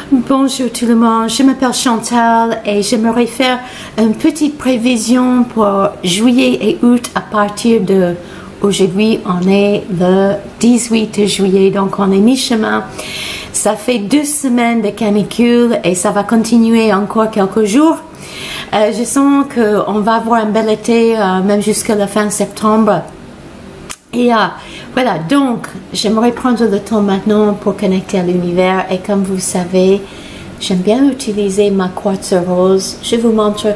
Bonjour tout le monde, je m'appelle Chantal et j'aimerais faire une petite prévision pour juillet et août à partir de aujourd'hui. On est le 18 juillet, donc on est mi-chemin. Ça fait 2 semaines de canicule et ça va continuer encore quelques jours. Je sens qu'on va avoir un bel été, même jusqu'à la fin septembre. Et voilà, donc j'aimerais prendre le temps maintenant pour connecter à l'univers. Et comme vous savez, j'aime bien utiliser ma quartz rose. Je vous montre,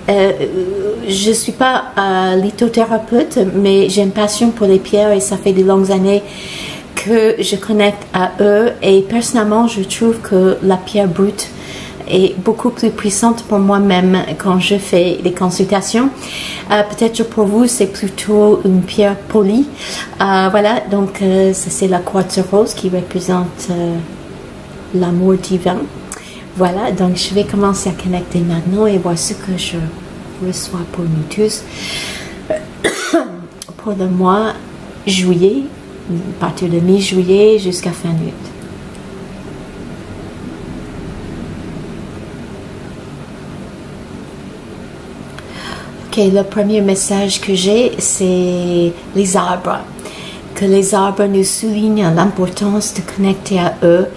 je ne suis pas lithothérapeute, mais j'ai une passion pour les pierres et ça fait de longues années que je connecte à eux. Et personnellement, je trouve que la pierre brute est beaucoup plus puissante pour moi-même quand je fais des consultations. Peut-être pour vous, c'est plutôt une pierre polie. Voilà, donc ça c'est la quartz rose qui représente l'amour divin. Voilà, donc je vais commencer à connecter maintenant et voir ce que je reçois pour nous tous. Pour le mois juillet, à partir de mi-juillet jusqu'à fin août. Ok, le premier message que j'ai, c'est les arbres. Que les arbres nous soulignent l'importance de connecter à eux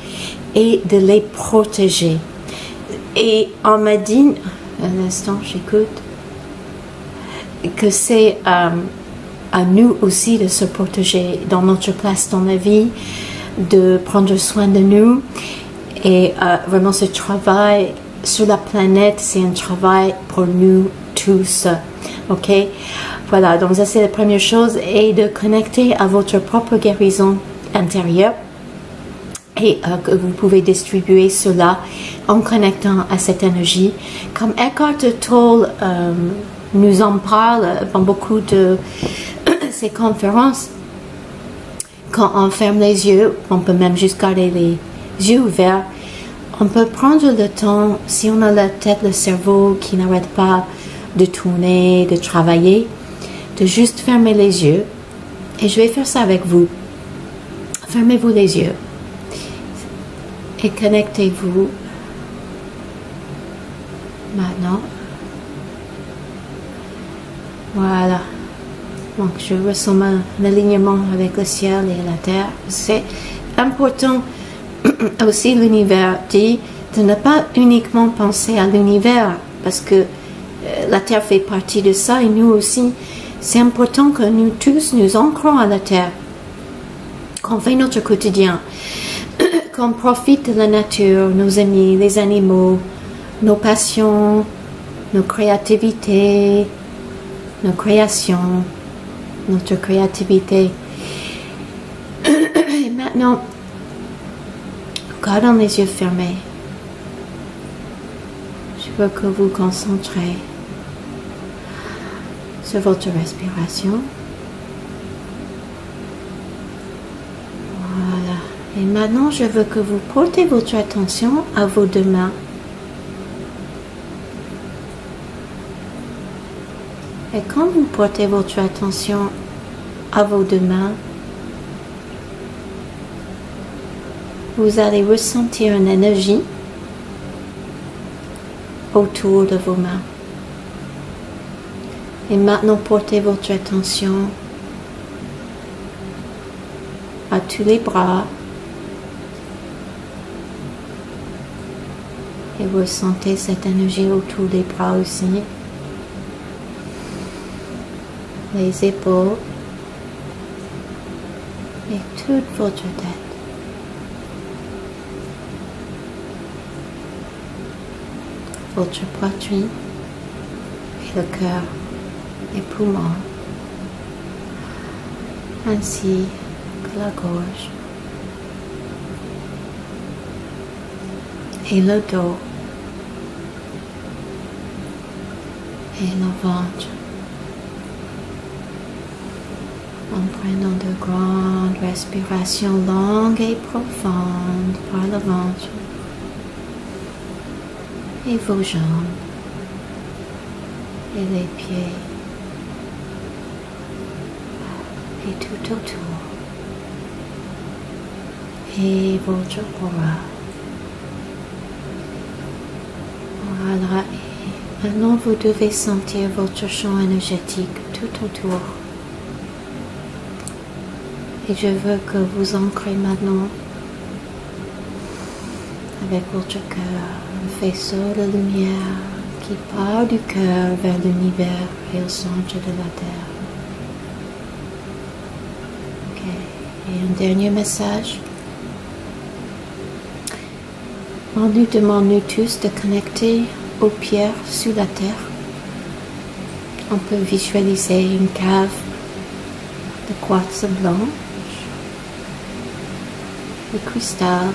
et de les protéger. Et on m'a dit, un instant, j'écoute, que c'est à nous aussi de se protéger dans notre place dans la vie, de prendre soin de nous. Et vraiment ce travail sur la planète, c'est un travail pour nous tous, ok? Voilà, donc ça c'est la première chose, et de connecter à votre propre guérison intérieure, et que vous pouvez distribuer cela en connectant à cette énergie. Comme Eckhart Tolle nous en parle dans beaucoup de ses conférences, quand on ferme les yeux, on peut même juste garder les yeux ouverts, on peut prendre le temps, si on a la tête, le cerveau qui n'arrête pas de tourner, de travailler, de juste fermer les yeux. Et je vais faire ça avec vous. Fermez-vous les yeux et connectez-vous maintenant. Voilà. Donc je ressens un alignement avec le ciel et la terre. C'est important aussi, l'univers dit de ne pas uniquement penser à l'univers, parce que la terre fait partie de ça et nous aussi. C'est important que nous tous nous ancrons à la terre, qu'on fait notre quotidien, qu'on profite de la nature, nos amis, les animaux, nos passions, nos créativités, nos créations, notre créativité. Et maintenant, gardons les yeux fermés. Je veux que vous concentrez sur votre respiration. Voilà. Et maintenant, je veux que vous portez votre attention à vos 2 mains. Et quand vous portez votre attention à vos 2 mains, vous allez ressentir une énergie autour de vos mains. Et maintenant, portez votre attention à tous les bras et ressentez cette énergie autour des bras aussi. Les épaules et toute votre tête. Votre poitrine et le cœur, les poumons, ainsi que la gorge et le dos et le ventre. En prenant de grandes respirations longues et profondes par le ventre et vos jambes et les pieds et tout autour et votre aura. Voilà. Et maintenant, vous devez sentir votre champ énergétique tout autour. Et je veux que vous ancrez maintenant avec votre cœur, un faisceau de lumière qui part du cœur vers l'univers et au centre de la Terre. Ok. Et un dernier message. On nous demande, nous tous, de connecter aux pierres sous la terre. On peut visualiser une cave de quartz blanc, de cristal,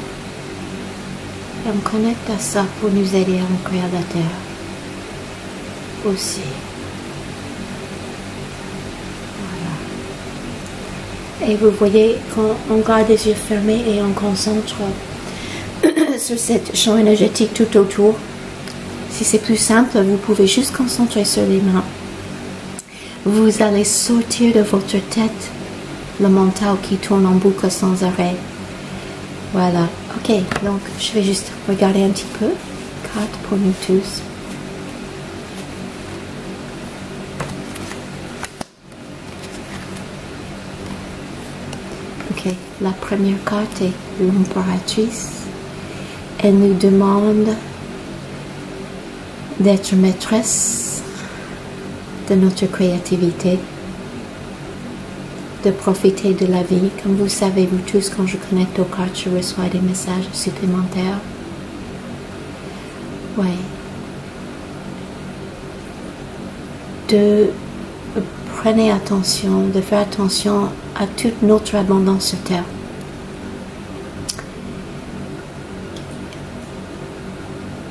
et on connecte à ça pour nous aider à ancrer à la terre aussi. Voilà. Et vous voyez, quand on garde les yeux fermés et on concentre sur cette champ énergétique tout autour, si c'est plus simple, vous pouvez juste concentrer sur les mains. Vous allez sortir de votre tête le mental qui tourne en boucle sans arrêt. Voilà. Ok, donc je vais juste regarder un petit peu. Carte pour nous tous. Ok, la première carte est l'impératrice. Elle nous demande d'être maîtresse de notre créativité, de profiter de la vie. Comme vous savez, vous tous, quand je connecte aux cartes, je reçois des messages supplémentaires. Oui. Prenez attention, de faire attention à toute notre abondance sur Terre.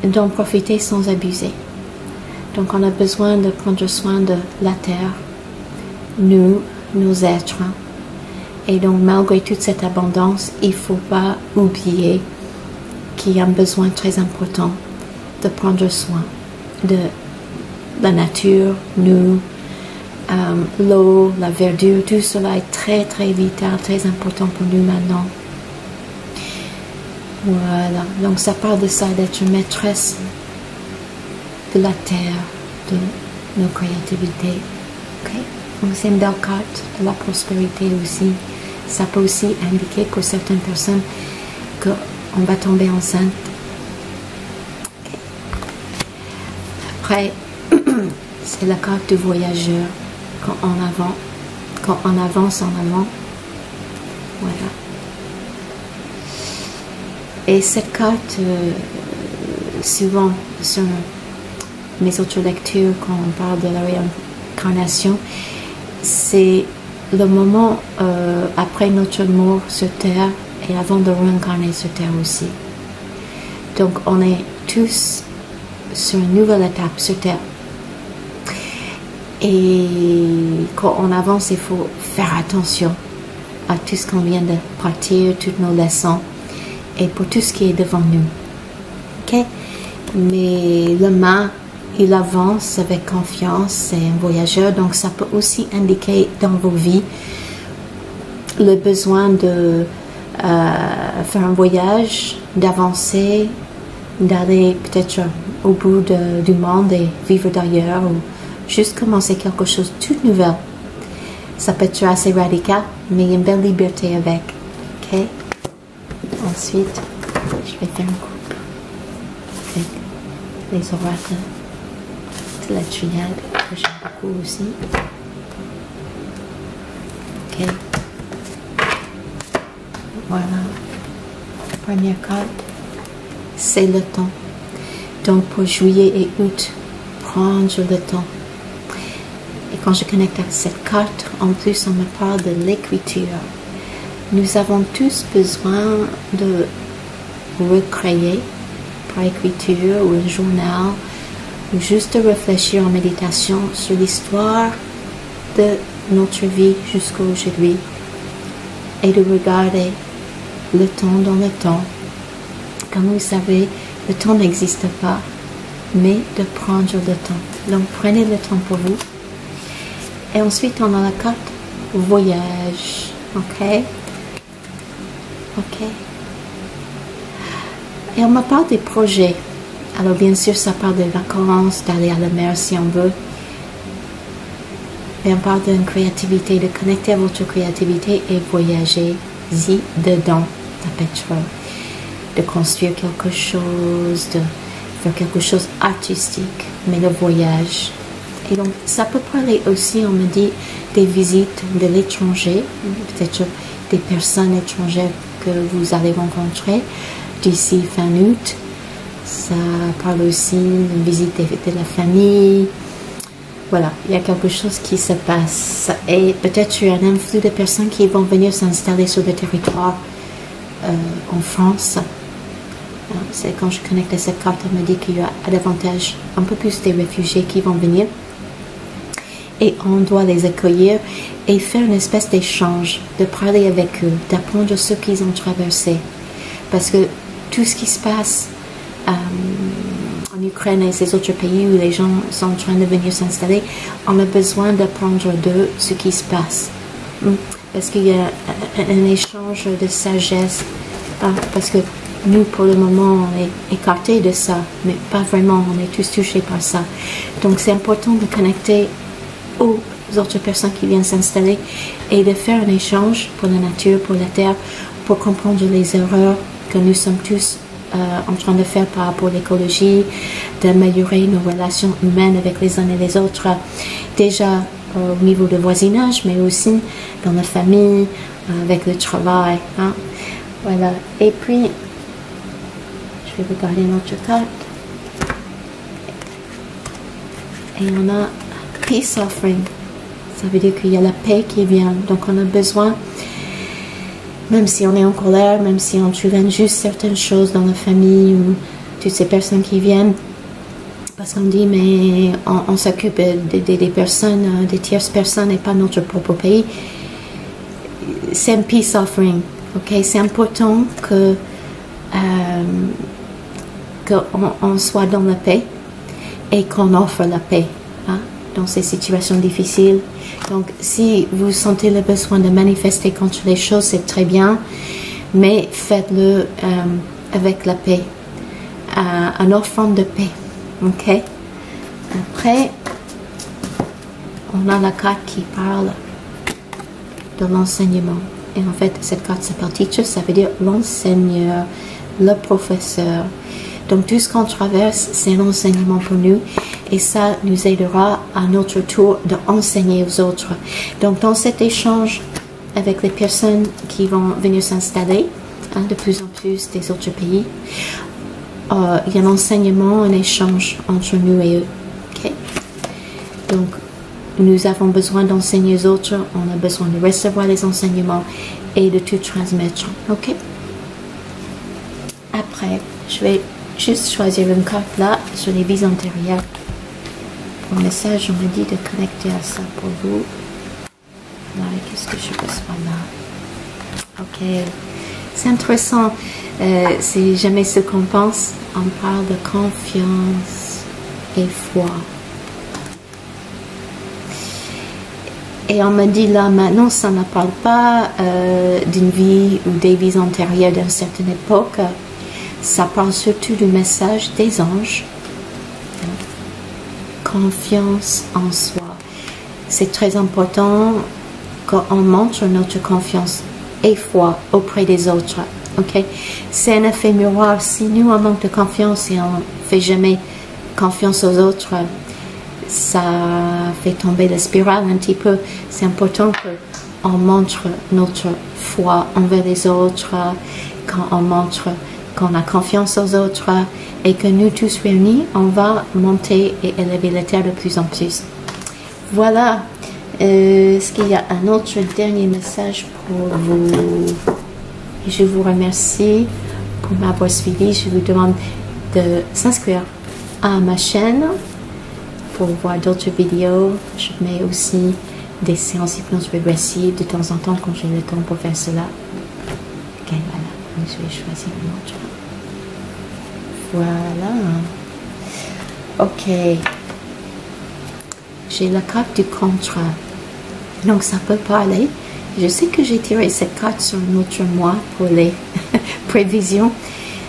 D'en profiter sans abuser. Donc on a besoin de prendre soin de la terre, nous, nos êtres. Et donc malgré toute cette abondance, il ne faut pas oublier qu'il y a un besoin très important de prendre soin de la nature, nous, l'eau, la verdure, tout cela est très très vital, très important pour nous maintenant. Voilà, donc ça parle de ça, d'être maîtresse de la terre, de nos créativités. Okay? Donc c'est une belle carte de la prospérité aussi. Ça peut aussi indiquer pour certaines personnes qu'on va tomber enceinte. Okay. Après, c'est la carte du voyageur quand on avance en avant. Voilà. Et cette carte, souvent sur mes autres lectures, quand on parle de la réincarnation, c'est le moment après notre mort sur Terre et avant de réincarner sur Terre aussi. Donc on est tous sur une nouvelle étape sur Terre. Et quand on avance, il faut faire attention à tout ce qu'on vient de partir, toutes nos leçons. Et pour tout ce qui est devant nous. Ok? Mais l'humain, il avance avec confiance, c'est un voyageur, donc ça peut aussi indiquer dans vos vies le besoin de faire un voyage, d'avancer, d'aller peut-être au bout du monde et vivre d'ailleurs, ou juste commencer quelque chose de tout nouvel. Ça peut être assez radical, mais il y a une belle liberté avec. Ok? Ensuite, je vais faire un couple avec les oracles de la triade que j'aime beaucoup aussi. Ok. Voilà. La première carte, c'est le temps. Donc pour juillet et août, prendre le temps. Et quand je connecte à cette carte, en plus on me parle de l'écriture. Nous avons tous besoin de recréer par écriture ou un journal, ou juste de réfléchir en méditation sur l'histoire de notre vie jusqu'à aujourd'hui et de regarder le temps dans le temps. Comme vous savez, le temps n'existe pas, mais de prendre le temps. Donc prenez le temps pour vous. Et ensuite, on a la carte voyage. Ok? Ok. Et on me parle des projets Alors bien sûr, ça parle de vacances, d'aller à la mer si on veut. Mais on parle d'une créativité, de connecter à votre créativité et voyager-y dedans, peut-être de construire quelque chose, de faire quelque chose artistique, mais le voyage. Et donc, ça peut parler aussi, on me dit, des visites de l'étranger, peut-être des personnes étrangères que vous allez rencontrer d'ici fin août. Ça parle aussi d'une visite de la famille. Voilà, il y a quelque chose qui se passe. Et peut-être il y a un influx de personnes qui vont venir s'installer sur le territoire en France. C'est quand je connecte à cette carte, on me dit qu'il y a davantage, un peu plus des réfugiés qui vont venir. Et on doit les accueillir et faire une espèce d'échange, de parler avec eux, d'apprendre ce qu'ils ont traversé. Parce que tout ce qui se passe en Ukraine et ces autres pays où les gens sont en train de venir s'installer, on a besoin d'apprendre d'eux ce qui se passe. Parce qu'il y a un échange de sagesse. Parce que nous, pour le moment, on est écartés de ça, mais pas vraiment, on est tous touchés par ça. Donc c'est important de connecter aux autres personnes qui viennent s'installer et de faire un échange pour la nature, pour la terre, pour comprendre les erreurs que nous sommes tous en train de faire par rapport à l'écologie, d'améliorer nos relations humaines avec les uns et les autres, déjà au niveau de voisinage, mais aussi dans la famille, avec le travail. Voilà. Et puis, je vais regarder notre carte. Et on a Peace Offering. Ça veut dire qu'il y a la paix qui vient. Donc on a besoin, même si on est en colère, même si on trouve injuste certaines choses dans la famille ou toutes ces personnes qui viennent, parce qu'on dit mais on s'occupe des personnes, des tierces personnes et pas notre propre pays. C'est un Peace Offering. Okay? C'est important que qu'on soit dans la paix et qu'on offre la paix dans ces situations difficiles. Donc, si vous sentez le besoin de manifester contre les choses, c'est très bien, mais faites-le avec la paix, en offrande de paix. Ok? Après, on a la carte qui parle de l'enseignement. Et en fait, cette carte s'appelle Teacher, ça veut dire l'enseigneur, le professeur. Donc, tout ce qu'on traverse, c'est un enseignement pour nous. Et ça nous aidera à notre tour d'enseigner aux autres. Donc, dans cet échange avec les personnes qui vont venir s'installer, de plus en plus des autres pays, il y a un enseignement, un échange entre nous et eux. Okay? Donc, nous avons besoin d'enseigner aux autres, on a besoin de recevoir les enseignements et de tout transmettre. Ok? Après, je vais juste choisir une carte là sur les vies antérieures. Pour le message, on me dit de connecter à ça pour vous. Là, qu'est-ce que je reçois là? Ok. C'est intéressant. C'est jamais ce qu'on pense. On parle de confiance et foi. Et on me dit là maintenant, ça ne parle pas d'une vie ou des vies antérieures d'une certaine époque. Ça parle surtout du message des anges. Confiance en soi. C'est très important qu'on montre notre confiance et foi auprès des autres. Okay? C'est un effet miroir. Si nous on manque de confiance et on ne fait jamais confiance aux autres, ça fait tomber la spirale un petit peu. C'est important qu'on montre notre foi envers les autres, quand on montre qu'on a confiance aux autres et que nous tous réunis, on va monter et élever la terre de plus en plus. Voilà. Est-ce qu'il y a un autre dernier message pour vous? Je vous remercie pour m'avoir suivi. Je vous demande de s'inscrire à ma chaîne pour voir d'autres vidéos. Je mets aussi des séances hypnose régressives de temps en temps quand j'ai le temps pour faire cela. Ok, voilà. Je vais choisir une autre. Voilà. Ok. J'ai la carte du contrat. Donc ça peut parler. Je sais que j'ai tiré cette carte sur un autre mois pour les prévisions.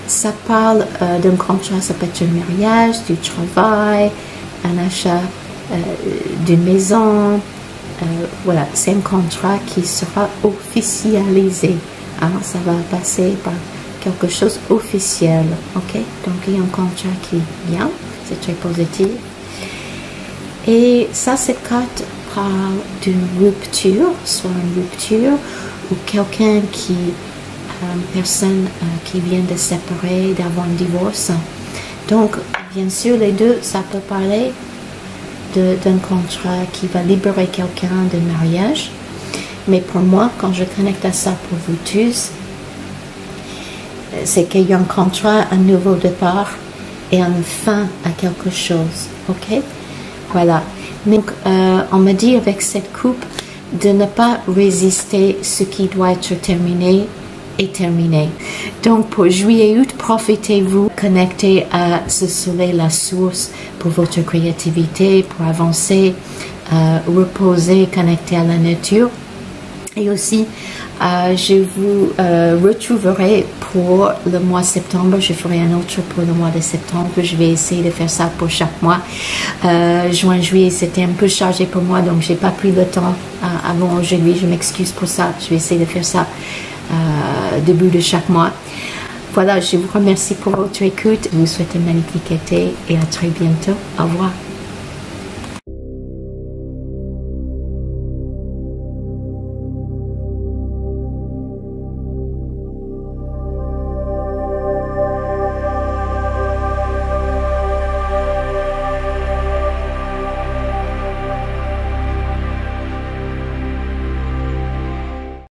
ça parle d'un contrat, ça peut être un mariage, du travail, un achat d'une maison. Voilà, c'est un contrat qui sera officialisé. Alors, ça va passer par quelque chose officiel. Ok, donc il y a un contrat qui vient, c'est très positif. Et ça, cette carte parle d'une rupture, soit une rupture ou quelqu'un qui, personne qui vient de se séparer, d'avoir un divorce. Donc, bien sûr, les deux, ça peut parler d'un contrat qui va libérer quelqu'un d'un mariage. Mais pour moi, quand je connecte à ça pour vous tous, c'est qu'il y a un contrat, un nouveau départ et une fin à quelque chose. Ok? Voilà. Donc, on me dit avec cette coupe de ne pas résister ce qui doit être terminé est terminé. Donc, pour juillet et août, profitez-vous, connectez à ce soleil, la source pour votre créativité, pour avancer, reposer, connecter à la nature. Et aussi, je vous retrouverai pour le mois de septembre. Je ferai un autre pour le mois de septembre. Je vais essayer de faire ça pour chaque mois. Juin, juillet, c'était un peu chargé pour moi, donc j'ai pas pris le temps avant aujourd'hui. Je m'excuse pour ça. Je vais essayer de faire ça début de chaque mois. Voilà, je vous remercie pour votre écoute. Je vous souhaite un magnifique été et à très bientôt. Au revoir.